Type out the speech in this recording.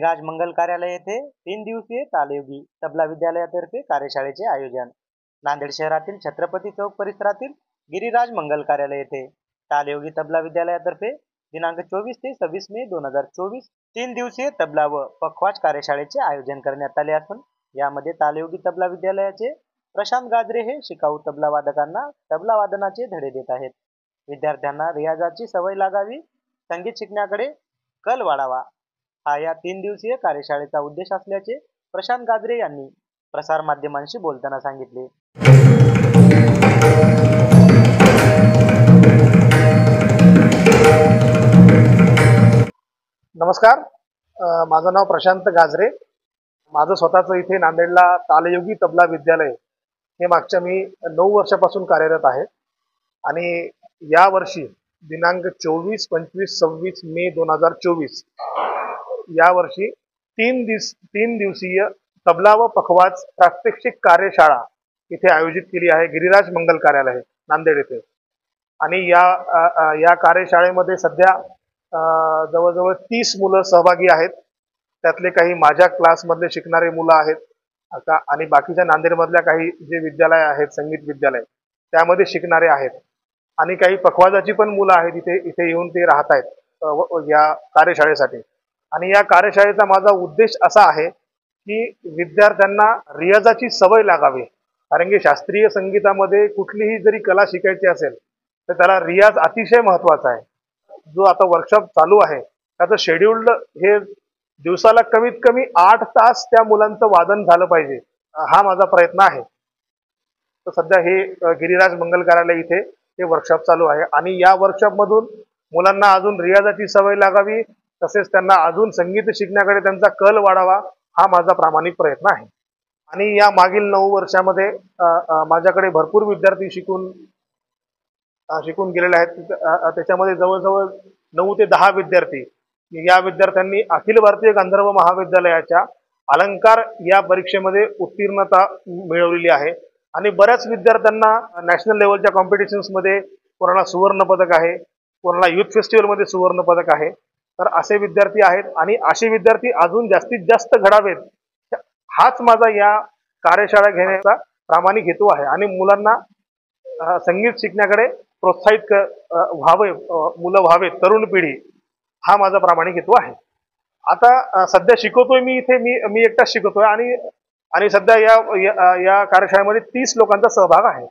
गिरिराज मंगल कार्यालय येथे 3 दिवसीय तालयोगी तबला विद्यालयातर्फे कार्यशाळेचे आयोजन। नांदेड शहरातील छत्रपती चौक परिसरातील गिरिराज मंगल कार्यालय येथे तालयोगी तबला विद्यालयातर्फे दिनांक 24 ते 26 मे 2024 3 दिवसीय तबला व पखवाज कार्यशाळेचे आयोजन करण्यात आले असून यामध्ये तालयोगी तबला विद्यालयाचे प्रशांत गाजरे हे शिकाऊ तबला वादकांना तबला वादनाचे धडे देत आहेत। विद्यार्थ्यांना रियाजाची सवय लागावी, संगीत शिकण्याकडे कल वाढावा हा या 3 दिवसीय कार्यशाळेचा उद्देश असल्याचे प्रशांत गाजरे यांनी प्रसार माध्यमांशी बोलताना सांगितले। नमस्कार, माझं नाव प्रशांत गाजरे। माझं स्वतःचं इथे नांदेडला तालयोगी तबला विद्यालय हे मागच्या मी 9 वर्षापासून कार्यरत आहे आणि या वर्षी दिनांक 24, 25, 26 मे 2024 या वर्षी 3 दिवसीय तबला व पखवाज प्रात्यक्षिक कार्यशाळा इथे आयोजित केली आहे गिरिराज मंगल कार्यालय नांदेड येथे। आणि या कार्यशाळेमध्ये सध्या जवळजवळ 30 मुलं सहभागी आहेत। त्यातले काही माझ्या क्लासमधले शिकणारे मुलं आहेत आणि बाकीच्या नांदेडमधल्या काही जे विद्यालय आहेत, संगीत विद्यालय त्यामध्ये शिकणारे आहेत आणि काही पखवाजाची पण मुलं आहेत इथे येऊन ते राहत आहेत या कार्यशाळेसाठी। आणि या कार्यशाळेचा माझा उद्देश असा आहे की विद्यार्थ्यांना रियाजाची सवय लागावी, कारण की शास्त्रीय संगीतामध्ये कुठलीही जरी कला शिकायची असेल तर त्याला रियाज अतिशय महत्त्वाचा आहे। जो आता वर्कशॉप चालू आहे त्याचं शेड्यूल्ड हे दिवसाला कमीत कमी 8 तास त्या मुलांचं वादन झालं पाहिजे, हा माझा प्रयत्न आहे। तर सध्या हे गिरिराज मंगल कार्यालय इथे हे वर्कशॉप चालू आहे आणि या वर्कशॉपमधून मुलांना अजून रियाजाची सवय लागावी, तसेच त्यांना अजून संगीत शिकण्याकडे त्यांचा कल वाढावा हा माझा प्रामाणिक प्रयत्न आहे। आणि या मागील 9 वर्षामध्ये माझ्याकडे भरपूर विद्यार्थी शिकून गेलेले आहेत। त्याच्यामध्ये जवळजवळ 9 ते 10 विद्यार्थी या विद्यार्थ्यांनी अखिल भारतीय गांधर्व महाविद्यालयाच्या अलंकार या परीक्षेमध्ये उत्तीर्णता मिळवलेली आहे आणि बऱ्याच विद्यार्थ्यांना नॅशनल लेवलच्या कॉम्पिटिशन्समध्ये कोणाला सुवर्ण पदक आहे, कोणाला युथ फेस्टिवलमध्ये सुवर्ण पदक आहे। तर असे विद्यार्थी आहेत आणि असे विद्यार्थी अजून जास्तीत जास्त घडावेत हाच माझा या कार्यशाळा घेण्याचा प्रामाणिक हेतू आहे आणि मुलांना संगीत शिकण्याकडे प्रोत्साहित व्हावे, मुलं व्हावेत, तरुण पिढी हा माझा प्रामाणिक हेतू आहे। आता सध्या शिकवतोय मी इथे, मी एकटाच शिकवतोय आणि सध्या या कार्यशाळेमध्ये 30 लोकांचा सहभाग आहे।